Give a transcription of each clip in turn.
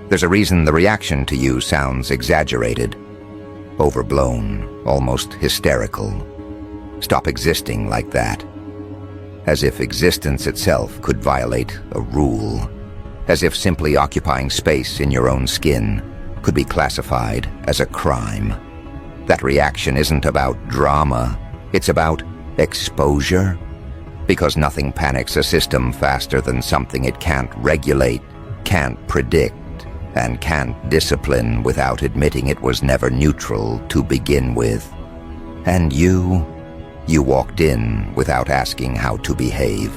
There's a reason the reaction to you sounds exaggerated, overblown, almost hysterical. Stop existing like that. As if existence itself could violate a rule. As if simply occupying space in your own skin could be classified as a crime. That reaction isn't about drama, it's about exposure. Because nothing panics a system faster than something it can't regulate, can't predict, and can't discipline without admitting it was never neutral to begin with. And you walked in without asking how to behave.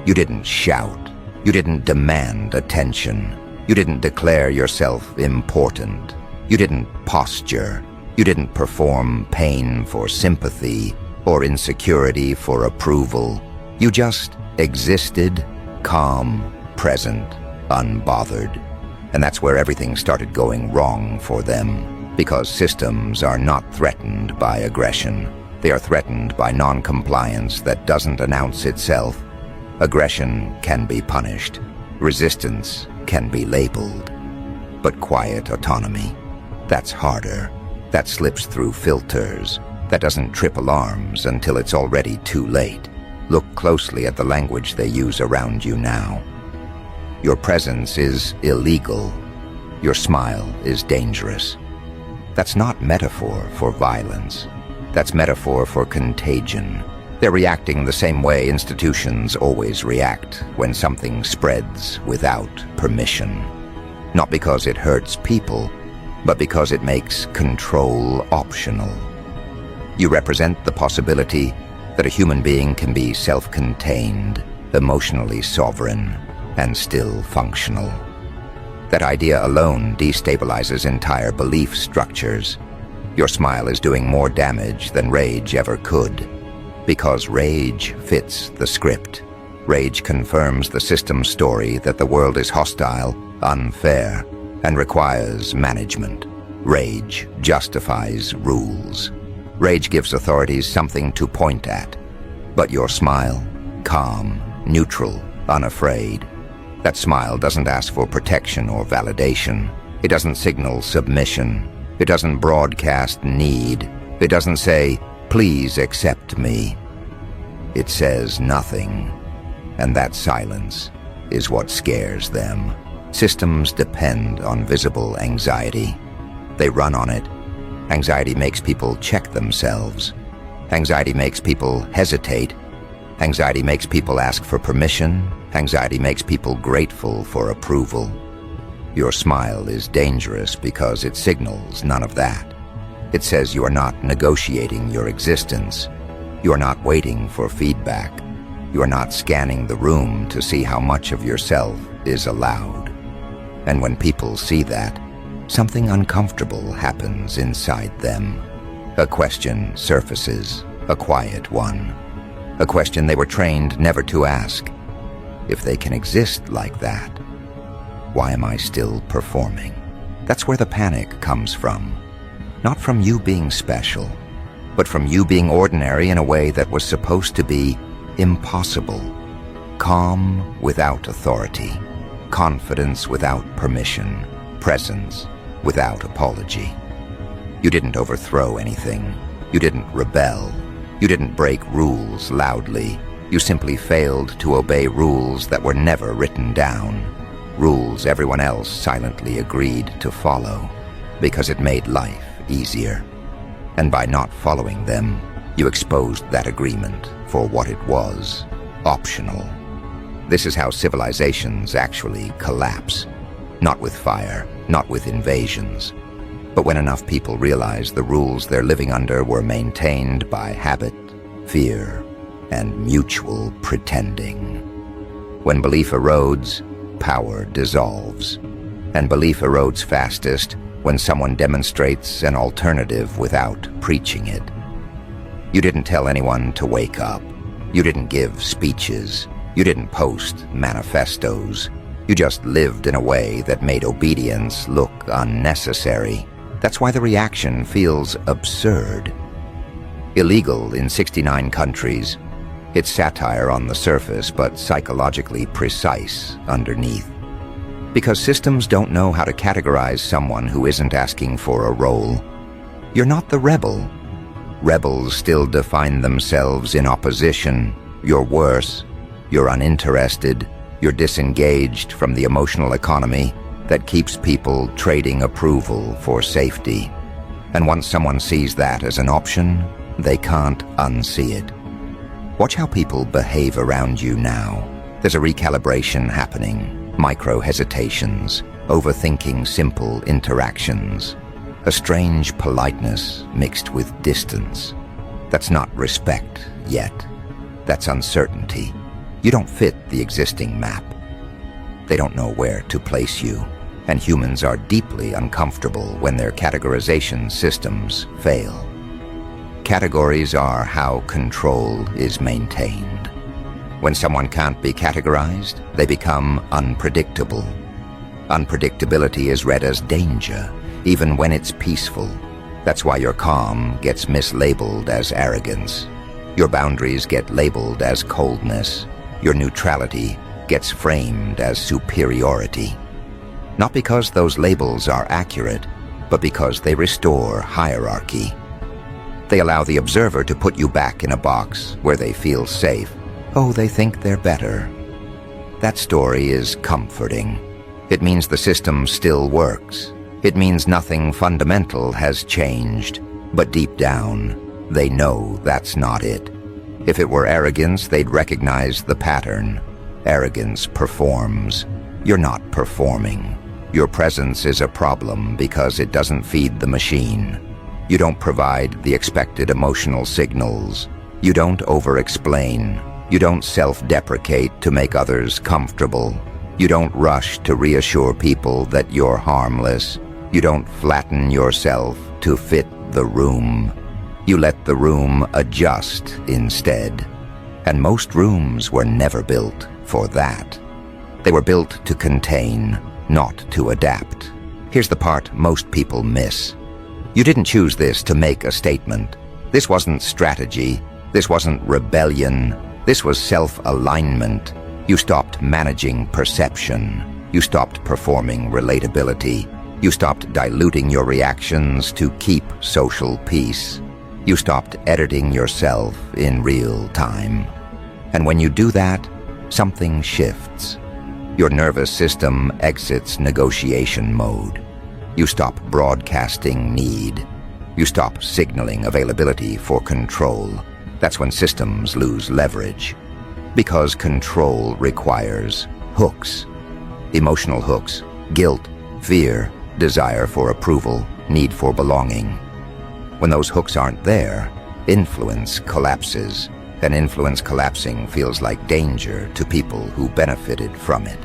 You didn't shout. You didn't demand attention. You didn't declare yourself important. You didn't posture. You didn't perform pain for sympathy or insecurity for approval. You just existed, calm, present, unbothered. And that's where everything started going wrong for them, because systems are not threatened by aggression. They are threatened by non-compliance that doesn't announce itself. Aggression can be punished. Resistance can be labeled. But quiet autonomy, that's harder. That slips through filters. That doesn't trip alarms until it's already too late. Look closely at the language they use around you now. Your presence is illegal. Your smile is dangerous. That's not metaphor for violence. That's metaphor for contagion. They're reacting the same way institutions always react when something spreads without permission. Not because it hurts people, but because it makes control optional. You represent the possibility that a human being can be self-contained, emotionally sovereign, and still functional. That idea alone destabilizes entire belief structures. Your smile is doing more damage than rage ever could. Because rage fits the script. Rage confirms the system's story that the world is hostile, unfair, and requires management. Rage justifies rules. Rage gives authorities something to point at. But your smile, calm, neutral, unafraid. That smile doesn't ask for protection or validation. It doesn't signal submission. It doesn't broadcast need. It doesn't say, "Please accept me." It says nothing. And that silence is what scares them. Systems depend on visible anxiety. They run on it. Anxiety makes people check themselves. Anxiety makes people hesitate. Anxiety makes people ask for permission. Anxiety makes people grateful for approval. Your smile is dangerous because it signals none of that. It says you are not negotiating your existence. You are not waiting for feedback. You are not scanning the room to see how much of yourself is allowed. And when people see that, something uncomfortable happens inside them. A question surfaces, a quiet one. A question they were trained never to ask. If they can exist like that, why am I still performing? That's where the panic comes from. Not from you being special, but from you being ordinary in a way that was supposed to be impossible. Calm without authority, confidence without permission, presence without apology. You didn't overthrow anything. You didn't rebel. You didn't break rules loudly. You simply failed to obey rules that were never written down. Rules everyone else silently agreed to follow because it made life easier. And by not following them, you exposed that agreement for what it was, optional. This is how civilizations actually collapse. Not with fire, not with invasions, but when enough people realize the rules they're living under were maintained by habit, fear, and mutual pretending. When belief erodes, power dissolves. And belief erodes fastest when someone demonstrates an alternative without preaching it. You didn't tell anyone to wake up. You didn't give speeches. You didn't post manifestos. You just lived in a way that made obedience look unnecessary. That's why the reaction feels absurd. Illegal in 69 countries. It's satire on the surface, but psychologically precise underneath. Because systems don't know how to categorize someone who isn't asking for a role. You're not the rebel. Rebels still define themselves in opposition. You're worse. You're uninterested. You're disengaged from the emotional economy that keeps people trading approval for safety. And once someone sees that as an option, they can't unsee it. Watch how people behave around you now. There's a recalibration happening, micro-hesitations, overthinking simple interactions, a strange politeness mixed with distance. That's not respect yet. That's uncertainty. You don't fit the existing map. They don't know where to place you, and humans are deeply uncomfortable when their categorization systems fail. Categories are how control is maintained. When someone can't be categorized, they become unpredictable. Unpredictability is read as danger, even when it's peaceful. That's why your calm gets mislabeled as arrogance. Your boundaries get labeled as coldness. Your neutrality gets framed as superiority. Not because those labels are accurate, but because they restore hierarchy. They allow the observer to put you back in a box where they feel safe. Oh, they think they're better. That story is comforting. It means the system still works. It means nothing fundamental has changed. But deep down, they know that's not it. If it were arrogance, they'd recognize the pattern. Arrogance performs. You're not performing. Your presence is a problem because it doesn't feed the machine. You don't provide the expected emotional signals. You don't over-explain. You don't self-deprecate to make others comfortable. You don't rush to reassure people that you're harmless. You don't flatten yourself to fit the room. You let the room adjust instead. And most rooms were never built for that. They were built to contain, not to adapt. Here's the part most people miss. You didn't choose this to make a statement. This wasn't strategy. This wasn't rebellion. This was self-alignment. You stopped managing perception. You stopped performing relatability. You stopped diluting your reactions to keep social peace. You stopped editing yourself in real time. And when you do that, something shifts. Your nervous system exits negotiation mode. You stop broadcasting need. You stop signaling availability for control. That's when systems lose leverage. Because control requires hooks. Emotional hooks, guilt, fear, desire for approval, need for belonging. When those hooks aren't there, influence collapses. And influence collapsing feels like danger to people who benefited from it.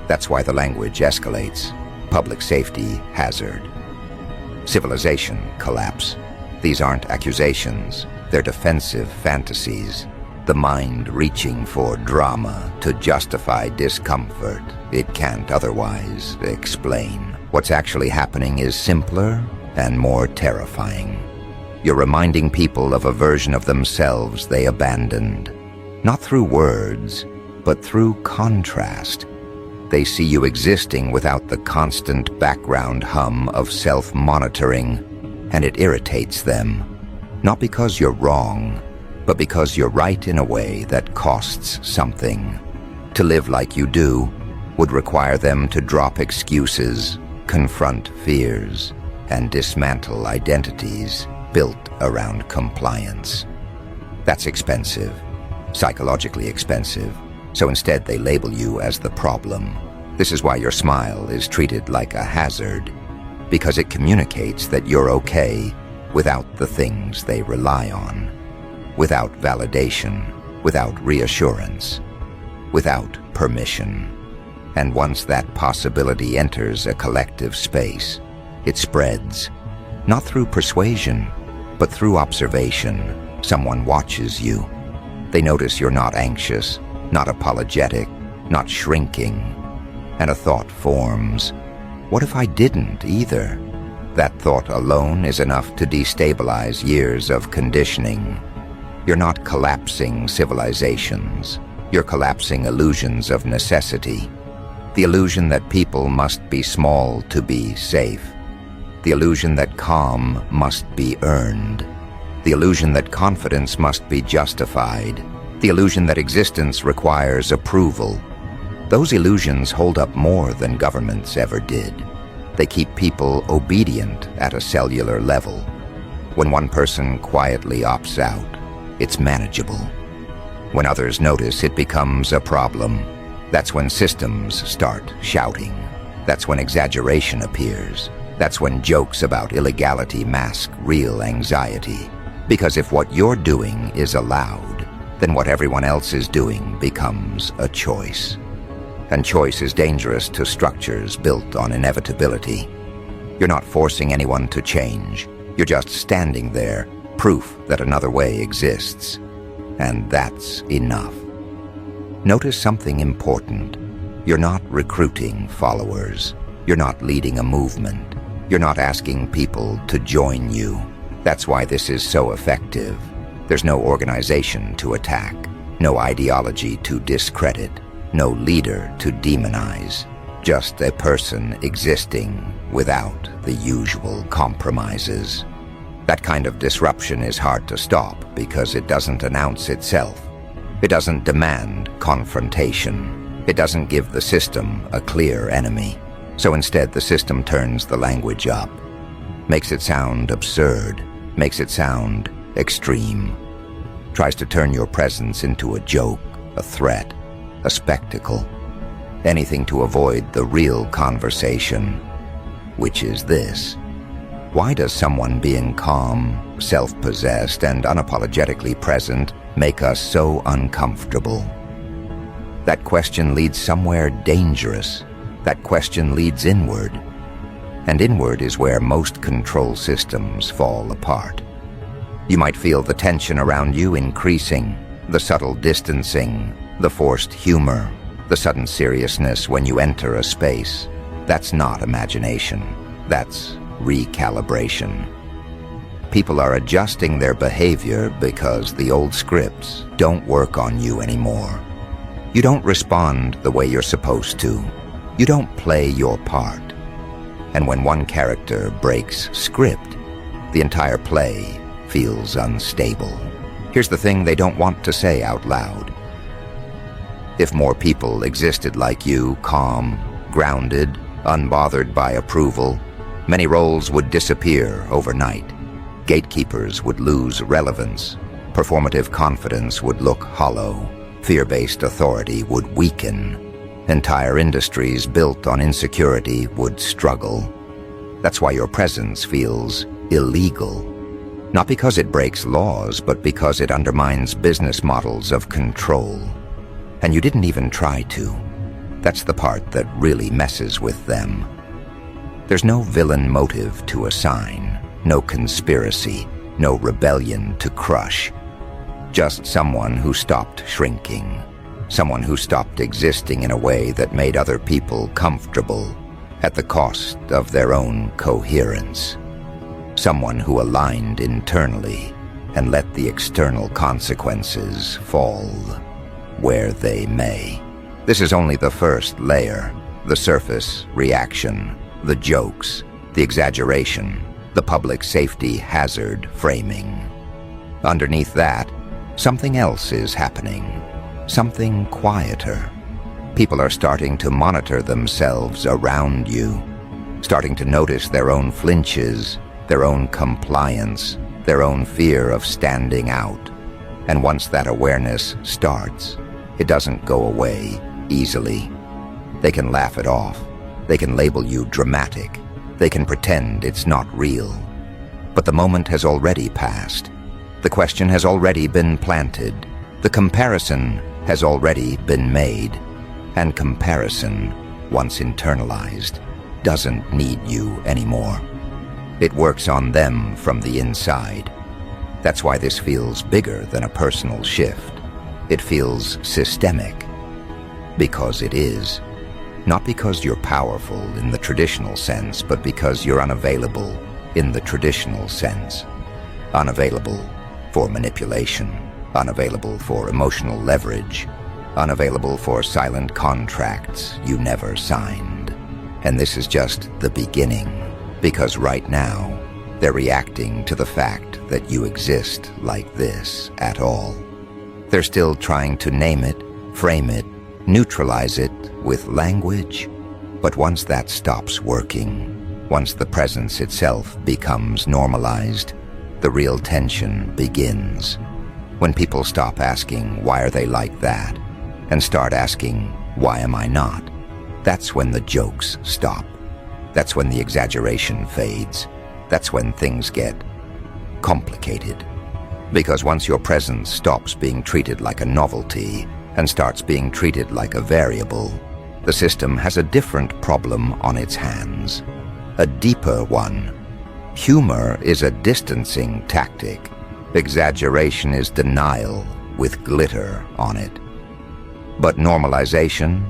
That's why the language escalates. Public safety hazard. Civilization collapse. These aren't accusations. They're defensive fantasies. The mind reaching for drama to justify discomfort it can't otherwise explain. What's actually happening is simpler and more terrifying. You're reminding people of a version of themselves they abandoned. Not through words, but through contrast. They see you existing without the constant background hum of self-monitoring, and it irritates them. Not because you're wrong, but because you're right in a way that costs something. To live like you do would require them to drop excuses, confront fears, and dismantle identities built around compliance. That's expensive, psychologically expensive. So instead they label you as the problem. This is why your smile is treated like a hazard, because it communicates that you're okay without the things they rely on, without validation, without reassurance, without permission. And once that possibility enters a collective space, it spreads, not through persuasion, but through observation. Someone watches you. They notice you're not anxious, not apologetic, not shrinking. And a thought forms. What if I didn't either? That thought alone is enough to destabilize years of conditioning. You're not collapsing civilizations. You're collapsing illusions of necessity. The illusion that people must be small to be safe. The illusion that calm must be earned. The illusion that confidence must be justified. The illusion that existence requires approval. Those illusions hold up more than governments ever did. They keep people obedient at a cellular level. When one person quietly opts out, it's manageable. When others notice, it becomes a problem. That's when systems start shouting. That's when exaggeration appears. That's when jokes about illegality mask real anxiety. Because if what you're doing is allowed, then what everyone else is doing becomes a choice. And choice is dangerous to structures built on inevitability. You're not forcing anyone to change. You're just standing there, proof that another way exists. And that's enough. Notice something important. You're not recruiting followers. You're not leading a movement. You're not asking people to join you. That's why this is so effective. There's no organization to attack, no ideology to discredit, no leader to demonize. Just a person existing without the usual compromises. That kind of disruption is hard to stop because it doesn't announce itself. It doesn't demand confrontation. It doesn't give the system a clear enemy. So instead, the system turns the language up, makes it sound absurd, makes it sound extreme, tries to turn your presence into a joke, a threat, a spectacle, anything to avoid the real conversation, which is this. Why does someone being calm, self-possessed, and unapologetically present make us so uncomfortable? That question leads somewhere dangerous. That question leads inward. And inward is where most control systems fall apart. You might feel the tension around you increasing, the subtle distancing, the forced humor, the sudden seriousness when you enter a space. That's not imagination. That's recalibration. People are adjusting their behavior because the old scripts don't work on you anymore. You don't respond the way you're supposed to. You don't play your part. And when one character breaks script, the entire play feels unstable. Here's the thing they don't want to say out loud. If more people existed like you, calm, grounded, unbothered by approval, many roles would disappear overnight. Gatekeepers would lose relevance. Performative confidence would look hollow. Fear-based authority would weaken. Entire industries built on insecurity would struggle. That's why your presence feels illegal. Not because it breaks laws, but because it undermines business models of control. And you didn't even try to. That's the part that really messes with them. There's no villain motive to assign, no conspiracy, no rebellion to crush. Just someone who stopped shrinking. Someone who stopped existing in a way that made other people comfortable at the cost of their own coherence. Someone who aligned internally and let the external consequences fall where they may. This is only the first layer, the surface reaction, the jokes, the exaggeration, the public safety hazard framing. Underneath that, something else is happening. Something quieter. People are starting to monitor themselves around you, starting to notice their own flinches, their own compliance, their own fear of standing out. And once that awareness starts, it doesn't go away easily. They can laugh it off. They can label you dramatic. They can pretend it's not real. But the moment has already passed. The question has already been planted. The comparison has already been made. And comparison, once internalized, doesn't need you anymore. It works on them from the inside. That's why this feels bigger than a personal shift. It feels systemic. Because it is. Not because you're powerful in the traditional sense, but because you're unavailable in the traditional sense. Unavailable for manipulation. Unavailable for emotional leverage. unavailable for silent contracts you never signed. And this is just the beginning, because right now, they're reacting to the fact that you exist like this at all. They're still trying to name it, frame it, neutralize it with language. But once that stops working, once the presence itself becomes normalized, the real tension begins. When people stop asking, why are they like that? And start asking, why am I not? That's when the jokes stop. That's when the exaggeration fades. That's when things get complicated. Because once your presence stops being treated like a novelty and starts being treated like a variable, the system has a different problem on its hands, a deeper one. Humor is a distancing tactic. Exaggeration is denial with glitter on it. But normalization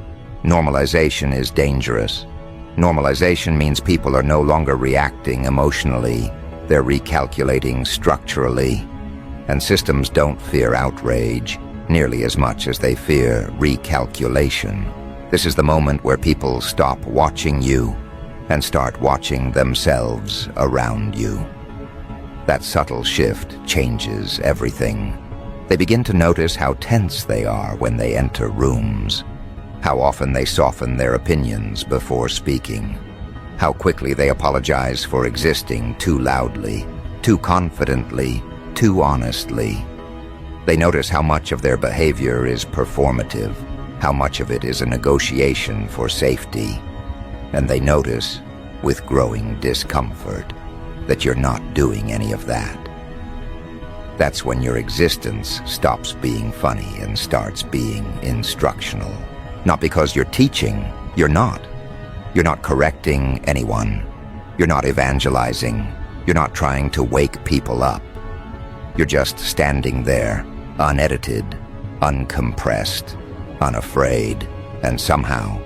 is dangerous. Normalization means people are no longer reacting emotionally, they're recalculating structurally. And systems don't fear outrage nearly as much as they fear recalculation. This is the moment where people stop watching you and start watching themselves around you. That subtle shift changes everything. They begin to notice how tense they are when they enter rooms, how often they soften their opinions before speaking, how quickly they apologize for existing too loudly, too confidently, too honestly. They notice how much of their behavior is performative, how much of it is a negotiation for safety. And they notice, with growing discomfort, that you're not doing any of that. That's when your existence stops being funny and starts being instructional. Not because you're teaching, you're not. You're not correcting anyone. You're not evangelizing. You're not trying to wake people up. You're just standing there, unedited, uncompressed, unafraid, and somehow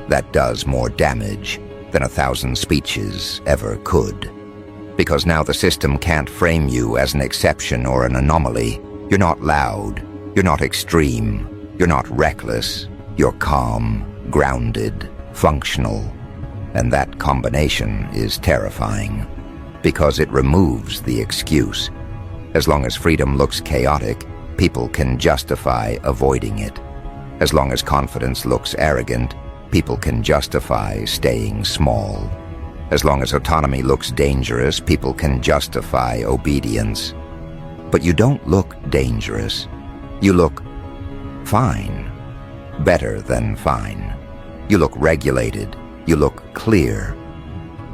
that does more damage than 1,000 speeches ever could. Because now the system can't frame you as an exception or an anomaly. You're not loud, you're not extreme, you're not reckless, you're calm, grounded, functional. And that combination is terrifying, because it removes the excuse. As long as freedom looks chaotic, people can justify avoiding it. As long as confidence looks arrogant, people can justify staying small. As long as autonomy looks dangerous, people can justify obedience. But you don't look dangerous. You look fine. Better than fine. You look regulated. You look clear.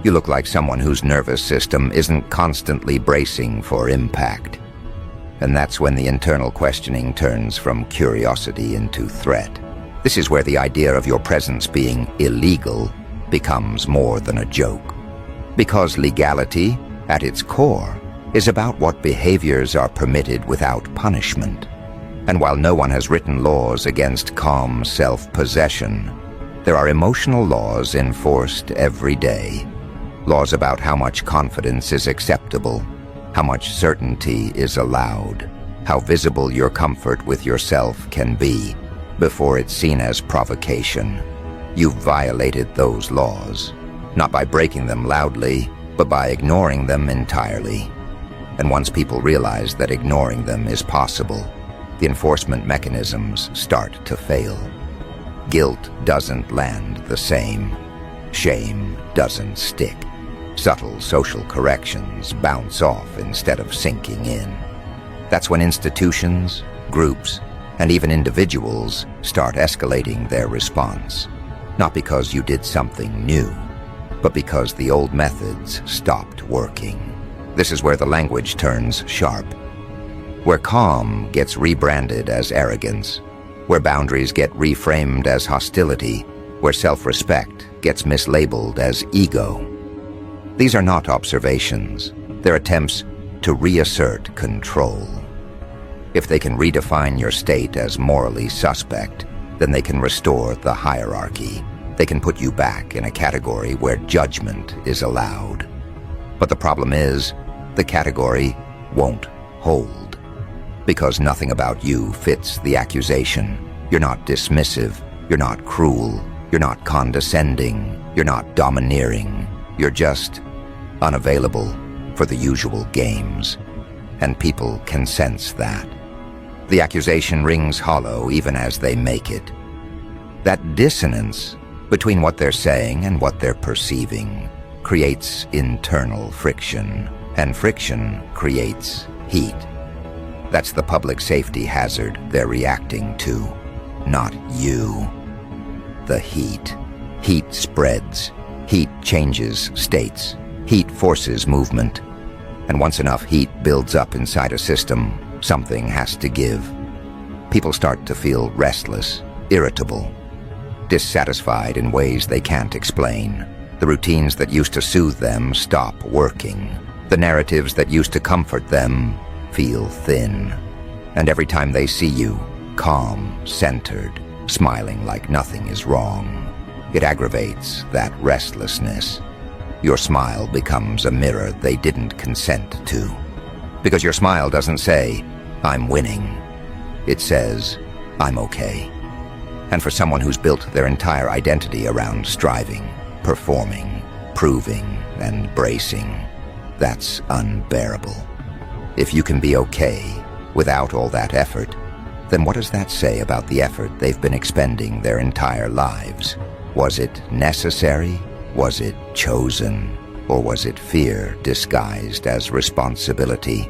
You look like someone whose nervous system isn't constantly bracing for impact. And that's when the internal questioning turns from curiosity into threat. This is where the idea of your presence being illegal becomes more than a joke. Because legality, at its core, is about what behaviors are permitted without punishment. And while no one has written laws against calm self-possession, there are emotional laws enforced every day. Laws about how much confidence is acceptable, how much certainty is allowed, how visible your comfort with yourself can be before it's seen as provocation. You've violated those laws, not by breaking them loudly, but by ignoring them entirely. And once people realize that ignoring them is possible, the enforcement mechanisms start to fail. Guilt doesn't land the same. Shame doesn't stick. Subtle social corrections bounce off instead of sinking in. That's when institutions, groups, and even individuals start escalating their response. Not because you did something new, but because the old methods stopped working. This is where the language turns sharp, where calm gets rebranded as arrogance, where boundaries get reframed as hostility, where self-respect gets mislabeled as ego. These are not observations. They're attempts to reassert control. If they can redefine your state as morally suspect, then they can restore the hierarchy. They can put you back in a category where judgment is allowed. But the problem is, the category won't hold. Because nothing about you fits the accusation. You're not dismissive. You're not cruel. You're not condescending. You're not domineering. You're just unavailable for the usual games. And people can sense that. The accusation rings hollow even as they make it. That dissonance between what they're saying and what they're perceiving creates internal friction, and friction creates heat. That's the public safety hazard they're reacting to, not you. The heat. Heat spreads. Heat changes states. Heat forces movement. And once enough heat builds up inside a system, something has to give. People start to feel restless, irritable, dissatisfied in ways they can't explain. The routines that used to soothe them stop working. The narratives that used to comfort them feel thin. And every time they see you, calm, centered, smiling like nothing is wrong, it aggravates that restlessness. Your smile becomes a mirror they didn't consent to. Because your smile doesn't say, "I'm winning." It says, "I'm okay." And for someone who's built their entire identity around striving, performing, proving, and bracing, that's unbearable. If you can be okay without all that effort, then what does that say about the effort they've been expending their entire lives? Was it necessary? Was it chosen? Or was it fear disguised as responsibility?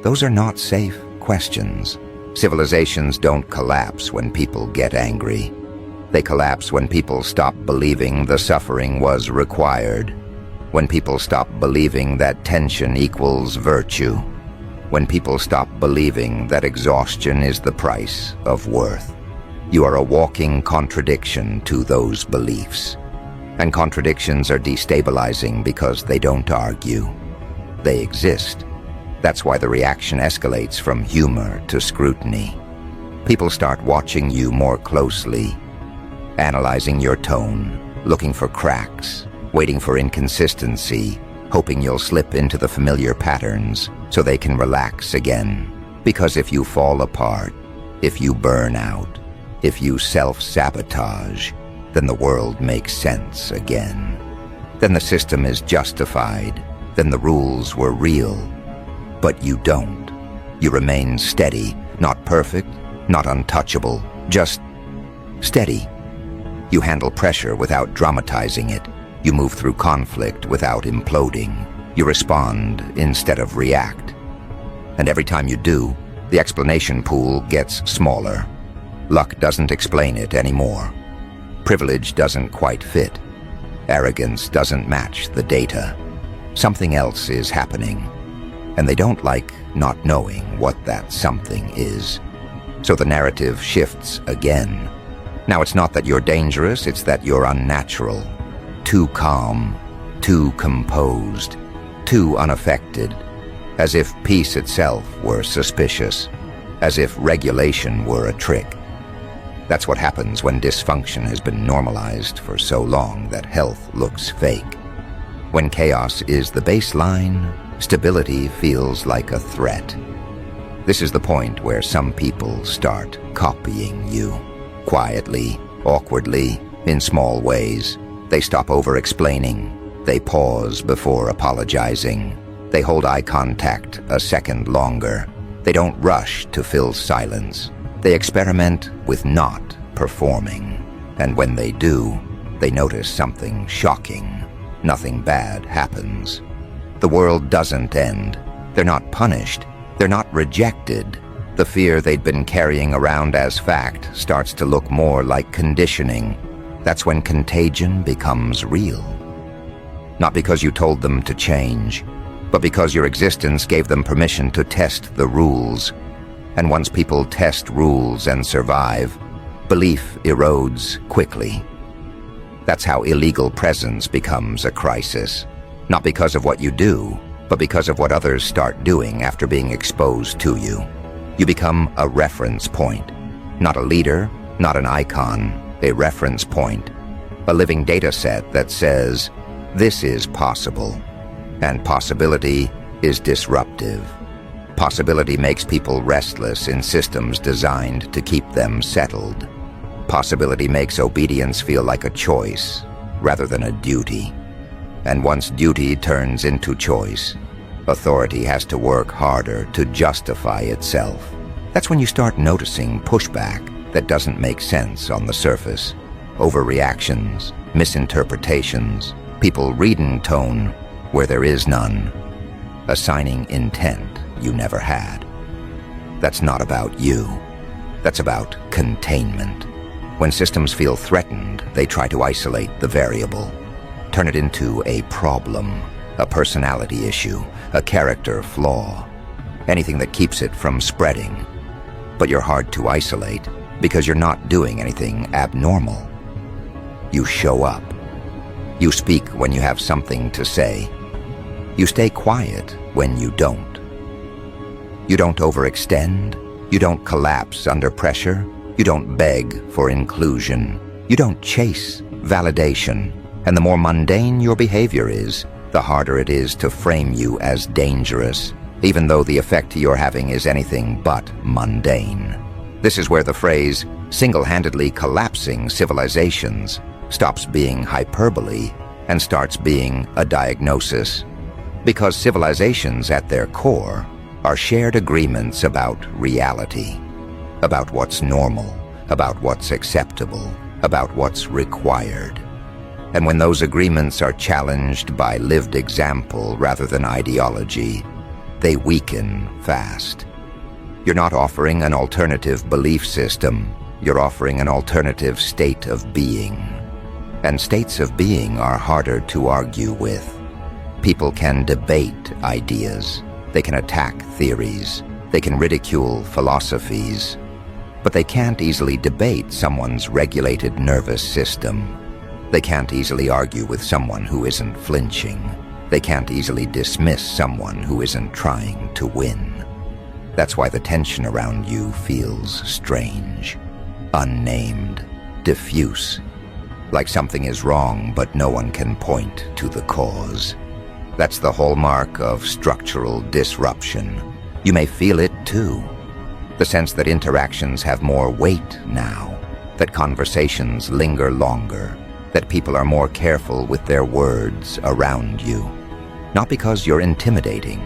Those are not safe questions. Civilizations don't collapse when people get angry. They collapse when people stop believing the suffering was required, when people stop believing that tension equals virtue, when people stop believing that exhaustion is the price of worth. You are a walking contradiction to those beliefs. And contradictions are destabilizing because they don't argue. They exist. That's why the reaction escalates from humor to scrutiny. People start watching you more closely, analyzing your tone, looking for cracks, waiting for inconsistency, hoping you'll slip into the familiar patterns so they can relax again. Because if you fall apart, if you burn out, if you self-sabotage, then the world makes sense again. Then the system is justified. Then the rules were real. But you don't. You remain steady, not perfect, not untouchable, just steady. You handle pressure without dramatizing it. You move through conflict without imploding. You respond instead of react. And every time you do, the explanation pool gets smaller. Luck doesn't explain it anymore. Privilege doesn't quite fit. Arrogance doesn't match the data. Something else is happening. And they don't like not knowing what that something is. So the narrative shifts again. Now it's not that you're dangerous, it's that you're unnatural. Too calm, too composed, too unaffected. As if peace itself were suspicious. As if regulation were a trick. That's what happens when dysfunction has been normalized for so long that health looks fake. When chaos is the baseline, stability feels like a threat. This is the point where some people start copying you. Quietly, awkwardly, in small ways. They stop over-explaining. They pause before apologizing. They hold eye contact a second longer. They don't rush to fill silence. They experiment with not performing. And when they do, they notice something shocking. Nothing bad happens. The world doesn't end. They're not punished. They're not rejected. The fear they'd been carrying around as fact starts to look more like conditioning. That's when contagion becomes real. Not because you told them to change, but because your existence gave them permission to test the rules. And once people test rules and survive, belief erodes quickly. That's how illegal presence becomes a crisis. Not because of what you do, but because of what others start doing after being exposed to you. You become a reference point. Not a leader, not an icon, a reference point. A living data set that says, this is possible. And possibility is disruptive. Possibility makes people restless in systems designed to keep them settled. Possibility makes obedience feel like a choice rather than a duty. And once duty turns into choice, authority has to work harder to justify itself. That's when you start noticing pushback that doesn't make sense on the surface. Overreactions, misinterpretations, people reading tone where there is none, assigning intent you never had. That's not about you. That's about containment. When systems feel threatened, they try to isolate the variable, turn it into a problem, a personality issue, a character flaw, anything that keeps it from spreading. But you're hard to isolate because you're not doing anything abnormal. You show up. You speak when you have something to say. You stay quiet when you don't. You don't overextend. You don't collapse under pressure. You don't beg for inclusion. You don't chase validation. And the more mundane your behavior is, the harder it is to frame you as dangerous, even though the effect you're having is anything but mundane. This is where the phrase, single-handedly collapsing civilizations, stops being hyperbole and starts being a diagnosis. Because civilizations at their core are shared agreements about reality, about what's normal, about what's acceptable, about what's required. And when those agreements are challenged by lived example rather than ideology, they weaken fast. You're not offering an alternative belief system, you're offering an alternative state of being. And states of being are harder to argue with. People can debate ideas, they can attack theories, they can ridicule philosophies, but they can't easily debate someone's regulated nervous system. They can't easily argue with someone who isn't flinching. They can't easily dismiss someone who isn't trying to win. That's why the tension around you feels strange, unnamed, diffuse, like something is wrong but no one can point to the cause. That's the hallmark of structural disruption. You may feel it too. The sense that interactions have more weight now, that conversations linger longer, that people are more careful with their words around you. Not because you're intimidating,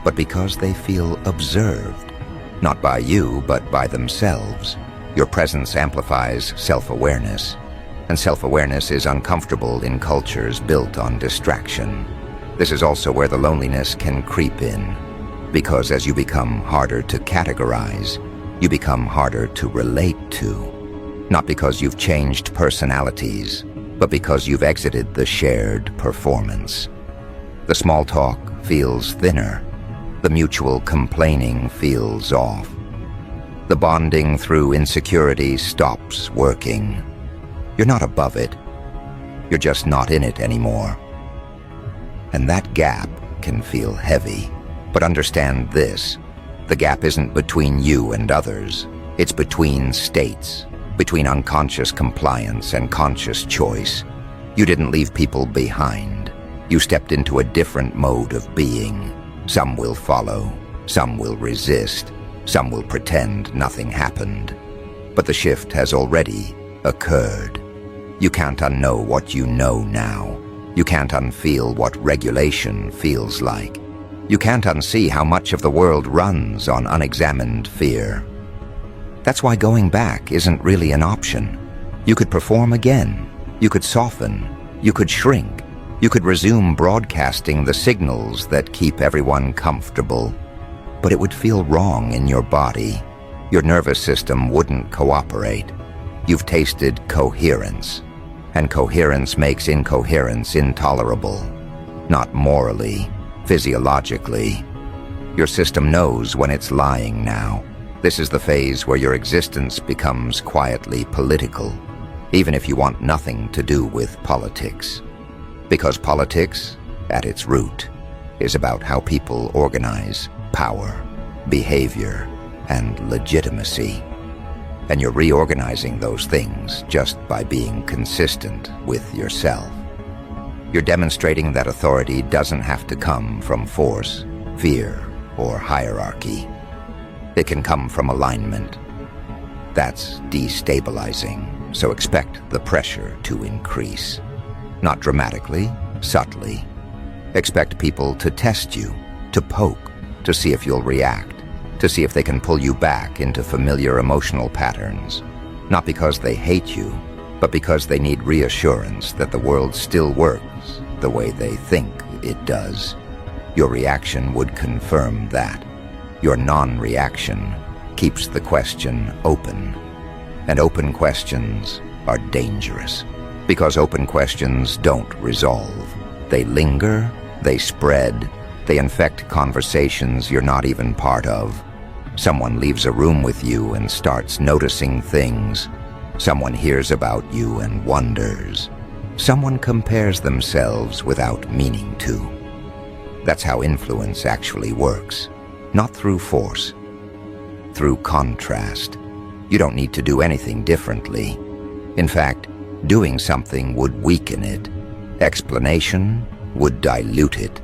but because they feel observed. Not by you, but by themselves. Your presence amplifies self-awareness, and self-awareness is uncomfortable in cultures built on distraction. This is also where the loneliness can creep in, because as you become harder to categorize, you become harder to relate to. Not because you've changed personalities, but because you've exited the shared performance. The small talk feels thinner. The mutual complaining feels off. The bonding through insecurity stops working. You're not above it. You're just not in it anymore. And that gap can feel heavy. But understand this, the gap isn't between you and others. It's between states, between unconscious compliance and conscious choice. You didn't leave people behind. You stepped into a different mode of being. Some will follow, some will resist, some will pretend nothing happened. But the shift has already occurred. You can't unknow what you know now. You can't unfeel what regulation feels like. You can't unsee how much of the world runs on unexamined fear. That's why going back isn't really an option. You could perform again. You could soften. You could shrink. You could resume broadcasting the signals that keep everyone comfortable. But it would feel wrong in your body. Your nervous system wouldn't cooperate. You've tasted coherence. And coherence makes incoherence intolerable. Not morally, physiologically. Your system knows when it's lying now. This is the phase where your existence becomes quietly political, even if you want nothing to do with politics. Because politics, at its root, is about how people organize power, behavior, and legitimacy. And you're reorganizing those things just by being consistent with yourself. You're demonstrating that authority doesn't have to come from force, fear, or hierarchy. It can come from alignment. That's destabilizing, so expect the pressure to increase. Not dramatically, subtly. Expect people to test you, to poke, to see if you'll react, to see if they can pull you back into familiar emotional patterns. Not because they hate you, but because they need reassurance that the world still works the way they think it does. Your reaction would confirm that. Your non-reaction keeps the question open. And open questions are dangerous, because open questions don't resolve. They linger, they spread, they infect conversations you're not even part of. Someone leaves a room with you and starts noticing things. Someone hears about you and wonders. Someone compares themselves without meaning to. That's how influence actually works. Not through force, through contrast. You don't need to do anything differently. In fact, doing something would weaken it. Explanation would dilute it.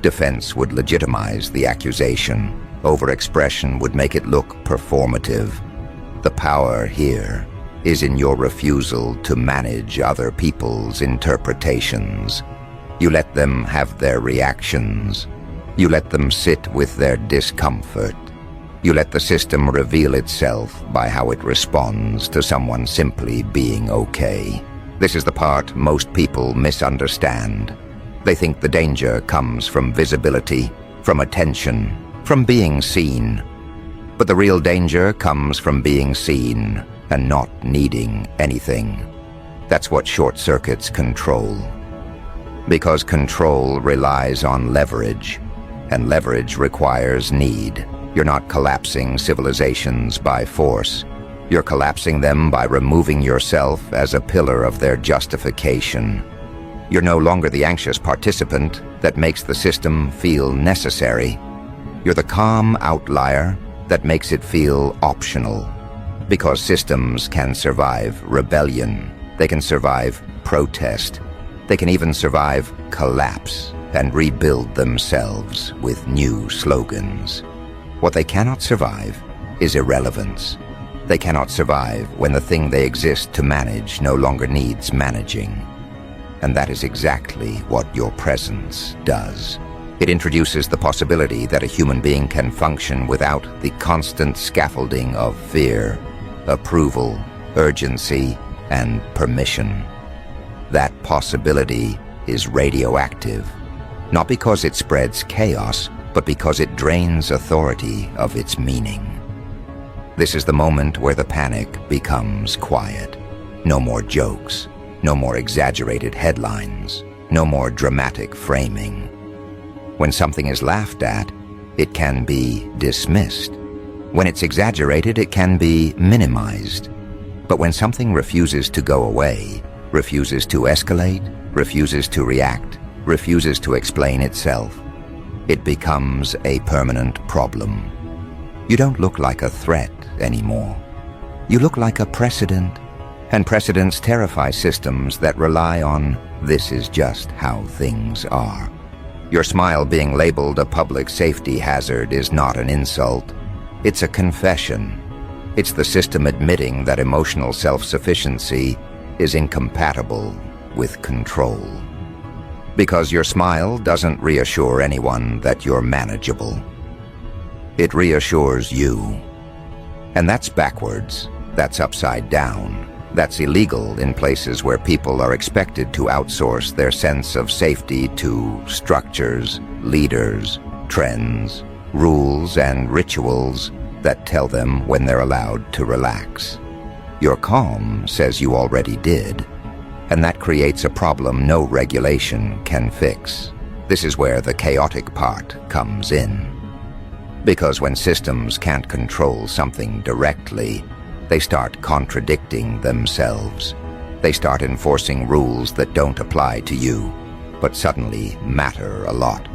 Defense would legitimize the accusation. Overexpression would make it look performative. The power here is in your refusal to manage other people's interpretations. You let them have their reactions. You let them sit with their discomfort. You let the system reveal itself by how it responds to someone simply being okay. This is the part most people misunderstand. They think the danger comes from visibility, from attention, from being seen. But the real danger comes from being seen and not needing anything. That's what short circuits control. Because control relies on leverage, and leverage requires need. You're not collapsing civilizations by force. You're collapsing them by removing yourself as a pillar of their justification. You're no longer the anxious participant that makes the system feel necessary. You're the calm outlier that makes it feel optional. Because systems can survive rebellion, they can survive protest, they can even survive collapse and rebuild themselves with new slogans. What they cannot survive is irrelevance. They cannot survive when the thing they exist to manage no longer needs managing. And that is exactly what your presence does. It introduces the possibility that a human being can function without the constant scaffolding of fear, approval, urgency, and permission. That possibility is radioactive, not because it spreads chaos, but because it drains authority of its meaning. This is the moment where the panic becomes quiet. No more jokes, no more exaggerated headlines, no more dramatic framing. When something is laughed at, it can be dismissed. When it's exaggerated, it can be minimized. But when something refuses to go away, refuses to escalate, refuses to react, refuses to explain itself, it becomes a permanent problem. You don't look like a threat anymore. You look like a precedent, and precedents terrify systems that rely on this is just how things are. Your smile being labeled a public safety hazard is not an insult. It's a confession. It's the system admitting that emotional self-sufficiency is incompatible with control. Because your smile doesn't reassure anyone that you're manageable. It reassures you. And that's backwards. That's upside down. That's illegal in places where people are expected to outsource their sense of safety to structures, leaders, trends, rules, and rituals that tell them when they're allowed to relax. Your calm says you already did, and that creates a problem no regulation can fix. This is where the chaotic part comes in. Because when systems can't control something directly, they start contradicting themselves. They start enforcing rules that don't apply to you, but suddenly matter a lot.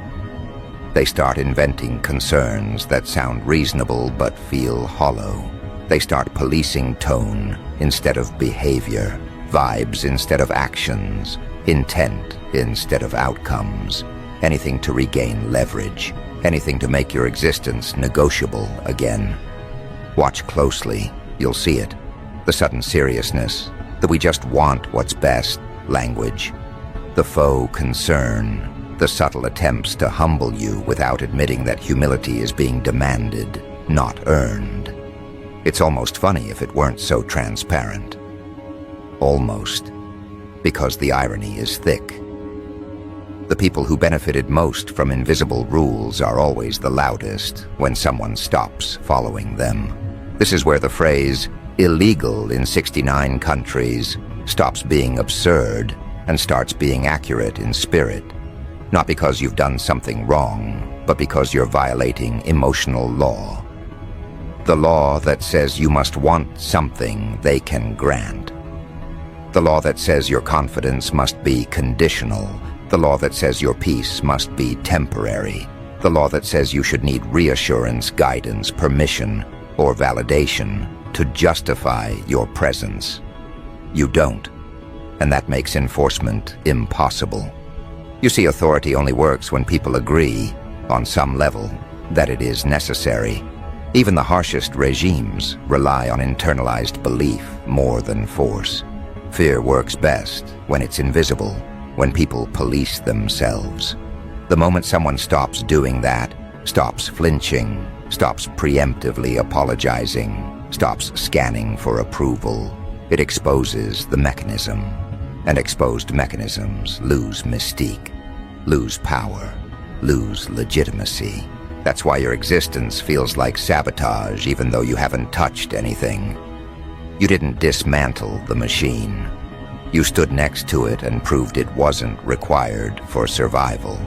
They start inventing concerns that sound reasonable but feel hollow. They start policing tone instead of behavior, vibes instead of actions, intent instead of outcomes, anything to regain leverage, anything to make your existence negotiable again. Watch closely, you'll see it. The sudden seriousness, the "we just want what's best" language. The faux concern, the subtle attempts to humble you without admitting that humility is being demanded, not earned. It's almost funny if it weren't so transparent. Almost, because the irony is thick. The people who benefited most from invisible rules are always the loudest when someone stops following them. This is where the phrase, "illegal in 69 countries," stops being absurd and starts being accurate in spirit. Not because you've done something wrong, but because you're violating emotional law. The law that says you must want something they can grant. The law that says your confidence must be conditional. The law that says your peace must be temporary. The law that says you should need reassurance, guidance, permission, or validation to justify your presence. You don't, and that makes enforcement impossible. You see, authority only works when people agree, on some level, that it is necessary. Even the harshest regimes rely on internalized belief more than force. Fear works best when it's invisible, when people police themselves. The moment someone stops doing that, stops flinching, stops preemptively apologizing, stops scanning for approval, it exposes the mechanism. And exposed mechanisms lose mystique, lose power, lose legitimacy. That's why your existence feels like sabotage even though you haven't touched anything. You didn't dismantle the machine. You stood next to it and proved it wasn't required for survival.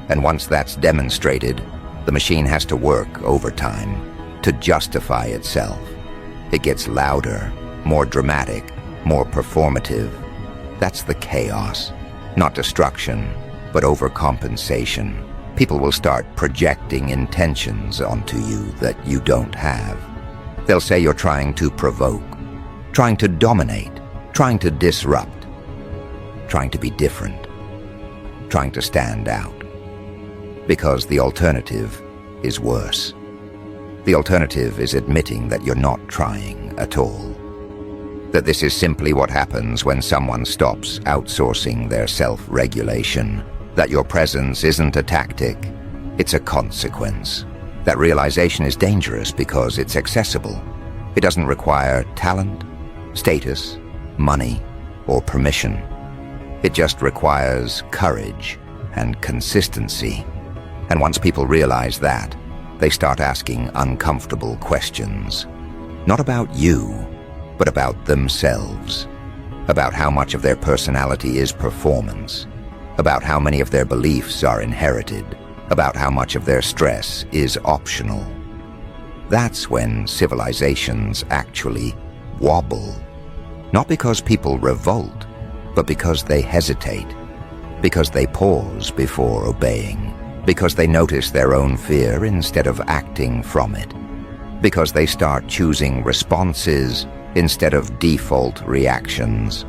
And once that's demonstrated, the machine has to work overtime to justify itself. It gets louder, more dramatic, more performative. That's the chaos. Not destruction, but overcompensation. People will start projecting intentions onto you that you don't have. They'll say you're trying to provoke, trying to dominate, trying to disrupt, trying to be different, trying to stand out. Because the alternative is worse. The alternative is admitting that you're not trying at all. That this is simply what happens when someone stops outsourcing their self-regulation. That your presence isn't a tactic, it's a consequence. That realization is dangerous because it's accessible. It doesn't require talent, status, money, or permission. It just requires courage and consistency. And once people realize that, they start asking uncomfortable questions. Not about you, but about themselves. About how much of their personality is performance. About how many of their beliefs are inherited. About how much of their stress is optional. That's when civilizations actually wobble. Not because people revolt, but because they hesitate. Because they pause before obeying. Because they notice their own fear instead of acting from it. Because they start choosing responses instead of default reactions.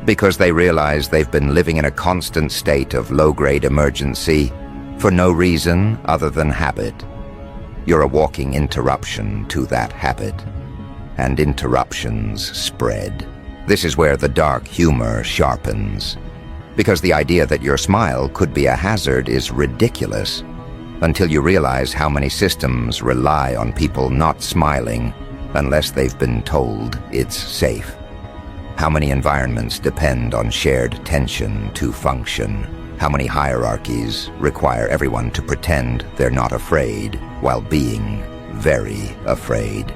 Because they realize they've been living in a constant state of low-grade emergency for no reason other than habit. You're a walking interruption to that habit. And interruptions spread. This is where the dark humor sharpens. Because the idea that your smile could be a hazard is ridiculous until you realize how many systems rely on people not smiling unless they've been told it's safe. How many environments depend on shared tension to function? How many hierarchies require everyone to pretend they're not afraid while being very afraid?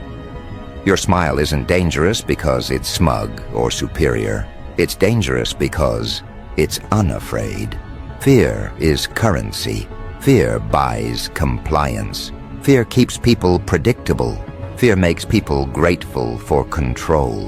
Your smile isn't dangerous because it's smug or superior. It's dangerous because it's unafraid. Fear is currency. Fear buys compliance. Fear keeps people predictable. Fear makes people grateful for control.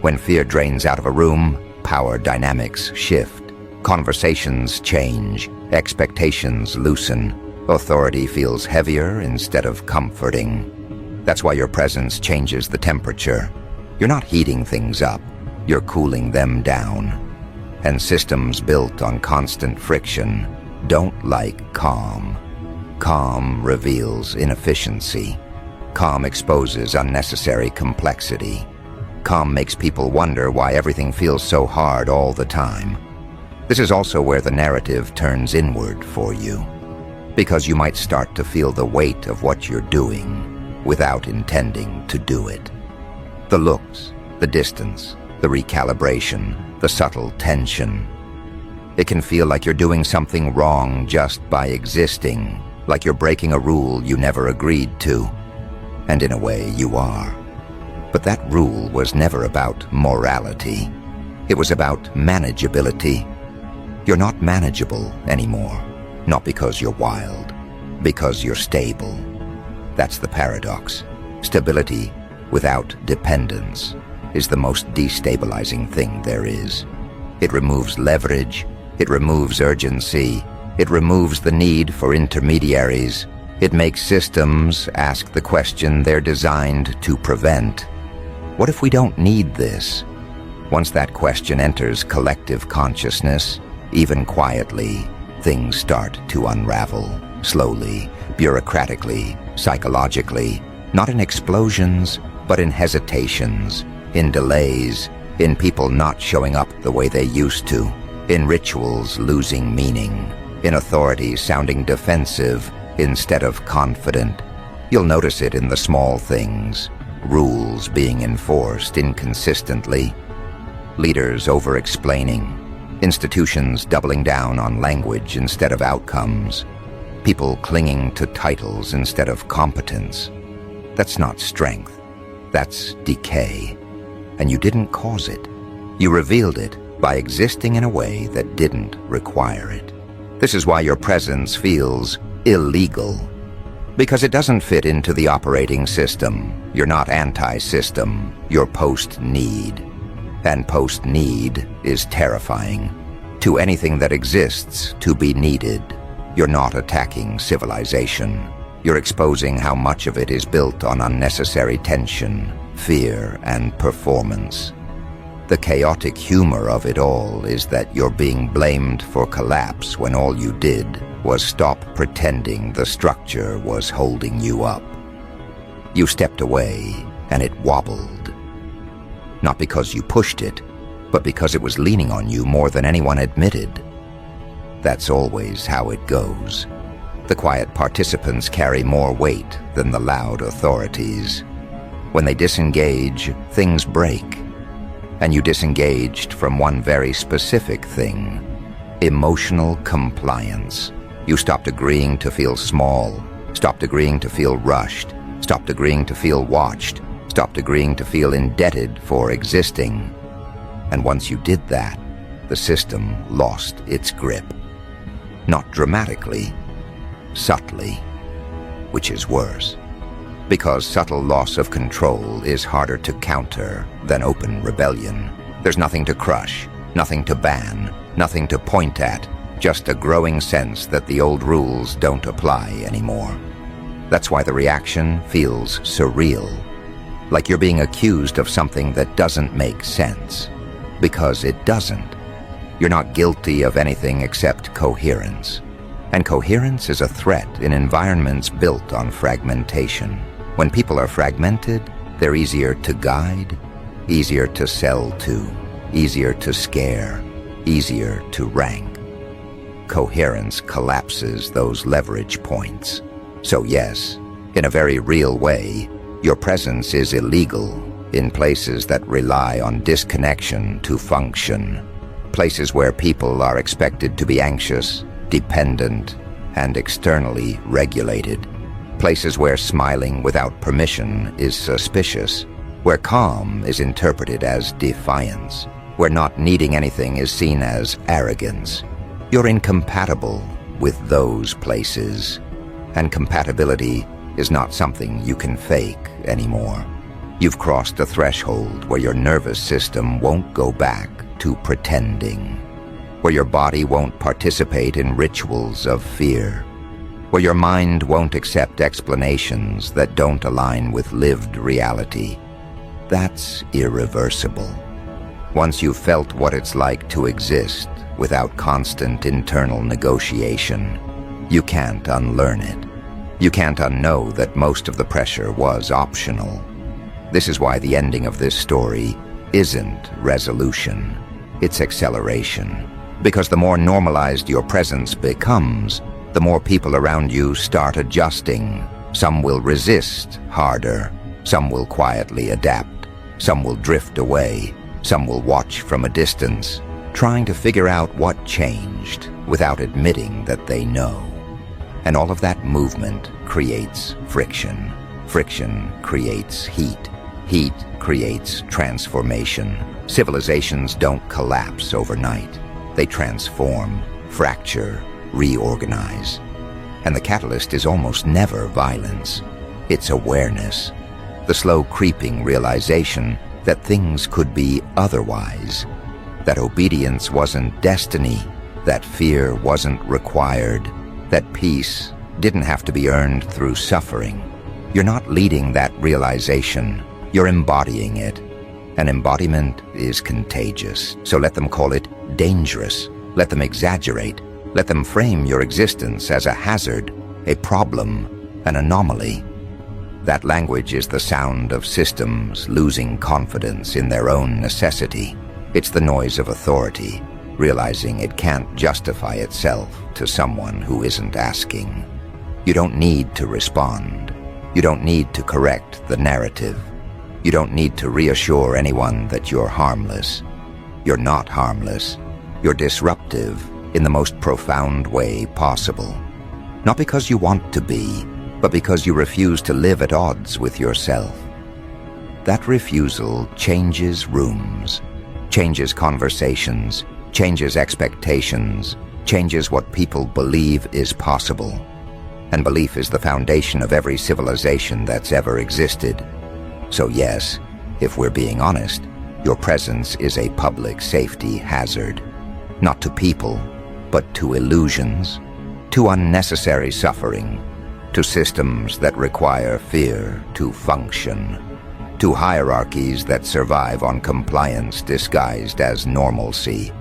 When fear drains out of a room, power dynamics shift. Conversations change. Expectations loosen. Authority feels heavier instead of comforting. That's why your presence changes the temperature. You're not heating things up. You're cooling them down. And systems built on constant friction don't like calm. Calm reveals inefficiency. Calm exposes unnecessary complexity. Calm makes people wonder why everything feels so hard all the time. This is also where the narrative turns inward for you, because you might start to feel the weight of what you're doing without intending to do it. The looks, the distance, the recalibration, the subtle tension. It can feel like you're doing something wrong just by existing, like you're breaking a rule you never agreed to. And in a way, you are. But that rule was never about morality. It was about manageability. You're not manageable anymore. Not because you're wild, because you're stable. That's the paradox. Stability without dependence is the most destabilizing thing there is. It removes leverage, it removes urgency, it removes the need for intermediaries. It makes systems ask the question they're designed to prevent. What if we don't need this? Once that question enters collective consciousness, even quietly, things start to unravel, slowly, bureaucratically, psychologically, not in explosions, but in hesitations, in delays, in people not showing up the way they used to, in rituals losing meaning, in authorities sounding defensive instead of confident. You'll notice it in the small things, rules being enforced inconsistently, leaders over-explaining, institutions doubling down on language instead of outcomes, people clinging to titles instead of competence. That's not strength. That's decay. And you didn't cause it. You revealed it by existing in a way that didn't require it. This is why your presence feels illegal. Because it doesn't fit into the operating system. You're not anti-system. You're post-need. And post-need is terrifying. To anything that exists to be needed. You're not attacking civilization. You're exposing how much of it is built on unnecessary tension, fear, and performance. The chaotic humor of it all is that you're being blamed for collapse when all you did was stop pretending the structure was holding you up. You stepped away, and it wobbled. Not because you pushed it, but because it was leaning on you more than anyone admitted. That's always how it goes. The quiet participants carry more weight than the loud authorities. When they disengage, things break. And you disengaged from one very specific thing: emotional compliance. You stopped agreeing to feel small, stopped agreeing to feel rushed, stopped agreeing to feel watched, stopped agreeing to feel indebted for existing. And once you did that, the system lost its grip. Not dramatically, subtly, which is worse. Because subtle loss of control is harder to counter than open rebellion. There's nothing to crush, nothing to ban, nothing to point at, just a growing sense that the old rules don't apply anymore. That's why the reaction feels surreal, like you're being accused of something that doesn't make sense. Because it doesn't. You're not guilty of anything except coherence. And coherence is a threat in environments built on fragmentation. When people are fragmented, they're easier to guide, easier to sell to, easier to scare, easier to rank. Coherence collapses those leverage points. So yes, in a very real way, your presence is illegal in places that rely on disconnection to function. Places where people are expected to be anxious, dependent, and externally regulated. Places where smiling without permission is suspicious. Where calm is interpreted as defiance. Where not needing anything is seen as arrogance. You're incompatible with those places. And compatibility is not something you can fake anymore. You've crossed a threshold where your nervous system won't go back to pretending. Where your body won't participate in rituals of fear. Where your mind won't accept explanations that don't align with lived reality. That's irreversible. Once you've felt what it's like to exist without constant internal negotiation, you can't unlearn it. You can't unknow that most of the pressure was optional. This is why the ending of this story isn't resolution, it's acceleration. Because the more normalized your presence becomes, the more people around you start adjusting. Some will resist harder, some will quietly adapt, some will drift away, some will watch from a distance, trying to figure out what changed without admitting that they know. And all of that movement creates friction. Friction creates heat. Heat creates transformation. Civilizations don't collapse overnight. They transform, fracture, reorganize. And the catalyst is almost never violence. It's awareness. The slow creeping realization that things could be otherwise. That obedience wasn't destiny. That fear wasn't required. That peace didn't have to be earned through suffering. You're not leading that realization. You're embodying it. An embodiment is contagious, so let them call it dangerous. Let them exaggerate. Let them frame your existence as a hazard, a problem, an anomaly. That language is the sound of systems losing confidence in their own necessity. It's the noise of authority, realizing it can't justify itself to someone who isn't asking. You don't need to respond. You don't need to correct the narrative. You don't need to reassure anyone that you're harmless. You're not harmless. You're disruptive in the most profound way possible. Not because you want to be, but because you refuse to live at odds with yourself. That refusal changes rooms, changes conversations, changes expectations, changes what people believe is possible. And belief is the foundation of every civilization that's ever existed. So yes, if we're being honest, your presence is a public safety hazard. Not to people, but to illusions, to unnecessary suffering, to systems that require fear to function, to hierarchies that survive on compliance disguised as normalcy.